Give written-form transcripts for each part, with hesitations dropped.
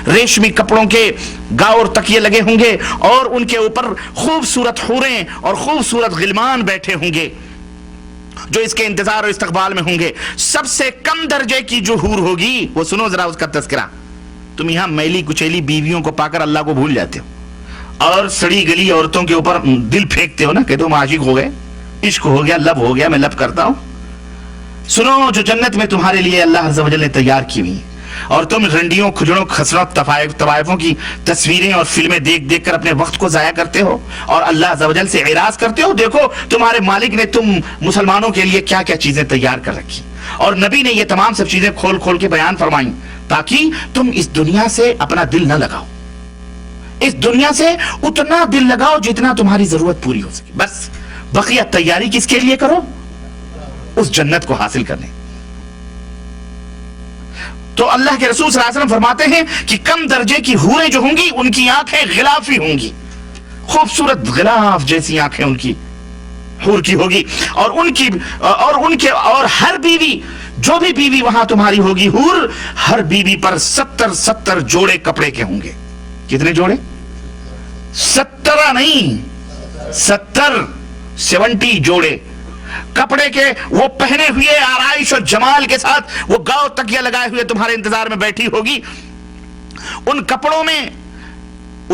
रेशमी कपड़ों के गाउर तकिए लगे होंगे और उनके ऊपर खूबसूरत हूरें और खूबसूरत गिलमान बैठे होंगे जो इसके इंतजार और इस्तकबाल में होंगे। सबसे कम दर्जे की जो हूर होगी वो सुनो जरा उसका तज़किरा। तुम यहां मैली कुचैली बीवियों को पाकर अल्लाह को भूल जाते हो और सड़ी गली औरतों के ऊपर दिल फेंकते हो ना कि तुम आशिक हो गए, इश्क हो गया, लब हो गया, मैं लब करता हूं। सुनो, जो जन्नत में तुम्हारे लिए अल्लाह अज़्ज़ व जल ने तैयार की हुई और तुम रंडियों, खुजड़ों, खसरों, तवाइफों की तस्वीरें और फिल्में देख देख कर अपने वक्त को जाया करते हो और अल्लाह अज़्ज़ व जल से इराज़ करते हो। देखो तुम्हारे मालिक ने तुम मुसलमानों के लिए क्या क्या चीजें तैयार कर रखी और नबी ने ये तमाम सब चीजें खोल खोल के बयान फरमाई ताकि तुम इस दुनिया से अपना दिल न लगाओ, इस दुनिया से उतना दिल लगाओ जितना तुम्हारी जरूरत पूरी हो सके। बस बकिया तैयारी किसके लिए करो? उस जन्नत को हासिल करने। तो अल्लाह के रसूल सल्लल्लाहु अलैहि वसल्लम फरमाते हैं कि कम दर्जे की हूरें जो होंगी उनकी आंखें गिलाफी होंगी, खूबसूरत गिलाफ जैसी आंखें उनकी हूर की होगी और हर बीवी, जो भी बीवी वहां तुम्हारी होगी हूर, हर बीवी पर 70 जोड़े कपड़े के होंगे। कितने जोड़े? 70 नहीं, 70 जोड़े कपड़े के वो पहने हुए आराइश और जमाल के साथ वो गाँव तकिया लगाए हुए तुम्हारे इंतजार में बैठी होगी। उन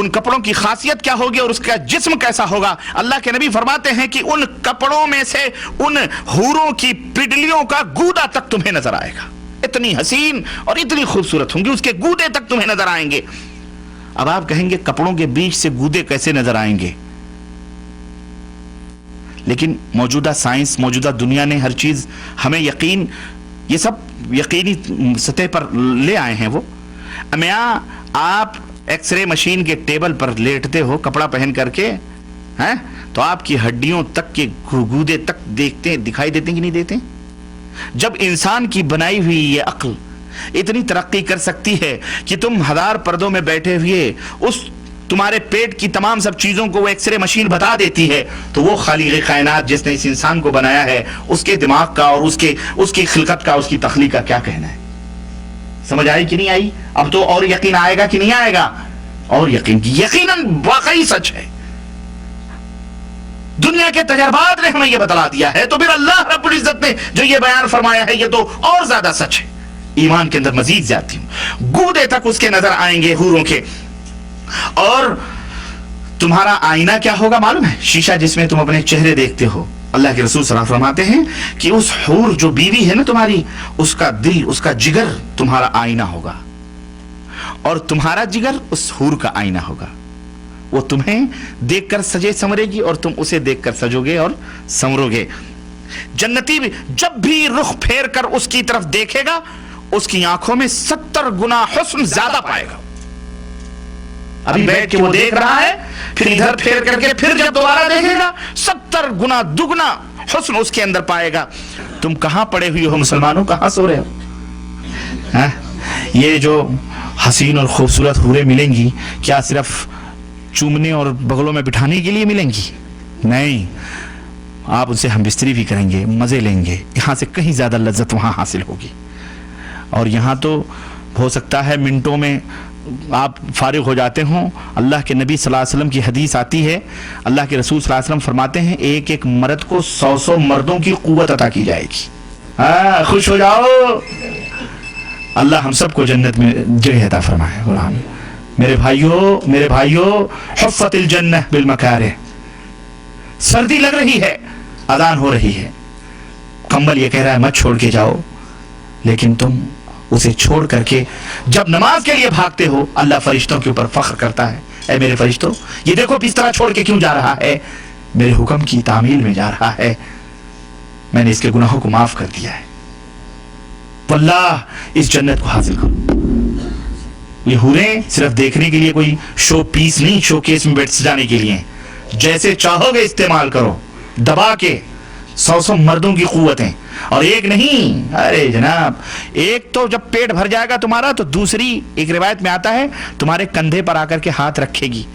कपड़ों की खासियत क्या होगी और उसका जिस्म कैसा होगा? अल्लाह के नबी फरमाते हैं कि उन कपड़ों में से उन हूरों की पिडलियों का गूदा तक तुम्हें नजर आएगा। इतनी हसीन और इतनी खूबसूरत होंगी, उसके गूदे तक तुम्हें नजर आएंगे। अब आप कहेंगे कपड़ों के बीच से गूदे कैसे नजर आएंगे? लेकिन मौजूदा साइंस, मौजूदा दुनिया ने हर चीज हमें यकीन, ये सब यकीनी सतह पर ले आए हैं। वो आप एक्सरे मशीन के टेबल पर लेटते हो कपड़ा पहन करके, हैं, तो आपकी हड्डियों तक के गूदे तक दिखाई देते कि नहीं देते? जब इंसान की बनाई हुई ये अक्ल इतनी तरक्की कर सकती है कि तुम 1000 पर्दों में बैठे हुए उस तुम्हारे पेट की तमाम सब चीजों को वो एक्सरे मशीन बता देती है, तो वो खालिक़ कायनात जिसने इस इंसान को बनाया है उसके दिमाग का और उसकी खिलकत का, उसकी तख्लीक का क्या कहना है? समझ आई कि नहीं आई? अब तो और यकीन आएगा कि नहीं आएगा? और यकीनन वाकई सच है। दुनिया के तजर्बात ने हमें यह बतला दिया है, तो फिर अल्लाह रब्बुल इज्जत ने जो ये बयान फरमाया है ये तो और ज्यादा सच है। ईमान के अंदर मजीद जाती हूं, गूदे तक उसके नजर आएंगे हूरों के। और तुम्हारा आईना क्या होगा मालूम है? शीशा जिसमें तुम अपने चेहरे देखते हो। अल्लाह के रसूल सल्लल्लाहु अलैहि वसल्लम फरमाते हैं कि उस हूर जो बीवी है ना तुम्हारी, उसका दिल, उसका जिगर तुम्हारा आईना होगा और तुम्हारा जिगर उस हूर का आईना होगा। वो तुम्हें देखकर सजे संवरेगी और तुम उसे देखकर सजोगे और संवरोगे। जन्नती भी जब भी रुख फेर कर उसकी तरफ देखेगा उसकी आंखों में 70 गुना हुस्न ज्यादा पाएगा। अभी बैठ के वो देख रहा है, फिर इधर फेर करके फिर जब दोबारा देखेगा 70 गुना दुगना हुस्न उसके अंदर पाएगा। तुम कहां पड़े हुए हो मुसलमानों, कहां सो रहे हो? ये जो हसीन और खूबसूरत हूरें मिलेंगी क्या सिर्फ चूमने और बगलों में बिठाने के लिए मिलेंगी? नहीं, आप उनसे हम बिस्तरी भी करेंगे, मजे लेंगे। यहां से कहीं ज्यादा लज्जत वहां हासिल होगी। और यहां तो हो सकता है मिनटों में आप फारिग हो जाते हो। अल्लाह के नबी सल्लल्लाहु अलैहि वसल्लम की हदीस आती है, अल्लाह के रसूल सल्लल्लाहु अलैहि वसल्लम फरमाते हैं एक एक मर्द को 100 मर्दों की कुव्वत अता की जाएगी। खुश हो जाओ, अल्लाह हम सबको जन्नत में जगह अता फरमाए। कुरान मेरे भाइयों हुफ़्फ़तिल जन्नह बिल मकारिह। सर्दी लग रही है, अजान हो रही है, कंबल ये कह रहा है मत छोड़ के जाओ, लेकिन तुम उसे छोड़ करके जब नमाज के लिए भागते हो अल्लाह फरिश्तों के ऊपर फख्र करता है, ऐ मेरे फरिश्तों ये देखो बिस्तरा छोड़ के क्यों जा रहा है, मेरे हुक्म की तामील में जा रहा है, मैंने इसके गुनाहों को माफ कर दिया है। वल्लाह इस जन्नत को हासिल करो। ये हूरें सिर्फ देखने के लिए कोई शो पीस नहीं, शो केस में बैठ सजाने के लिए। जैसे चाहोगे इस्तेमाल करो, दबा के 100 मर्दों की कुव्वतें, और एक नहीं, अरे जनाब एक तो जब पेट भर जाएगा तुम्हारा तो दूसरी एक रिवायत में आता है तुम्हारे कंधे पर आकर के हाथ रखेगी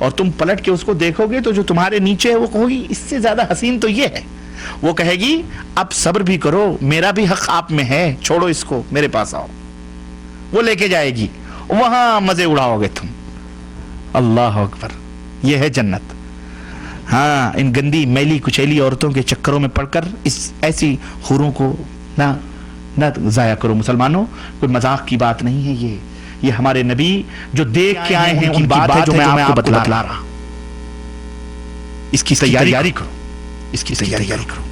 और तुम पलट के उसको देखोगे तो जो तुम्हारे नीचे है वो कहोगी इससे ज्यादा हसीन तो ये है। वो कहेगी अब सब्र भी करो, मेरा भी हक आप में है, छोड़ो इसको, मेरे पास आओ। वो लेके जाएगी वहां मजे उड़ाओगे तुम। अल्लाह अकबर, ये है जन्नत। हाँ, इन गंदी मैली कुचैली औरतों के चक्करों में पड़कर इस ऐसी हुरों को ना जाया करो मुसलमानों। कोई मजाक की बात नहीं है ये हमारे नबी जो देख के आए हैं उनकी बात है जो मैं आपको बतला रहा। इसकी तैयारी करो, इसकी तैयारी करो।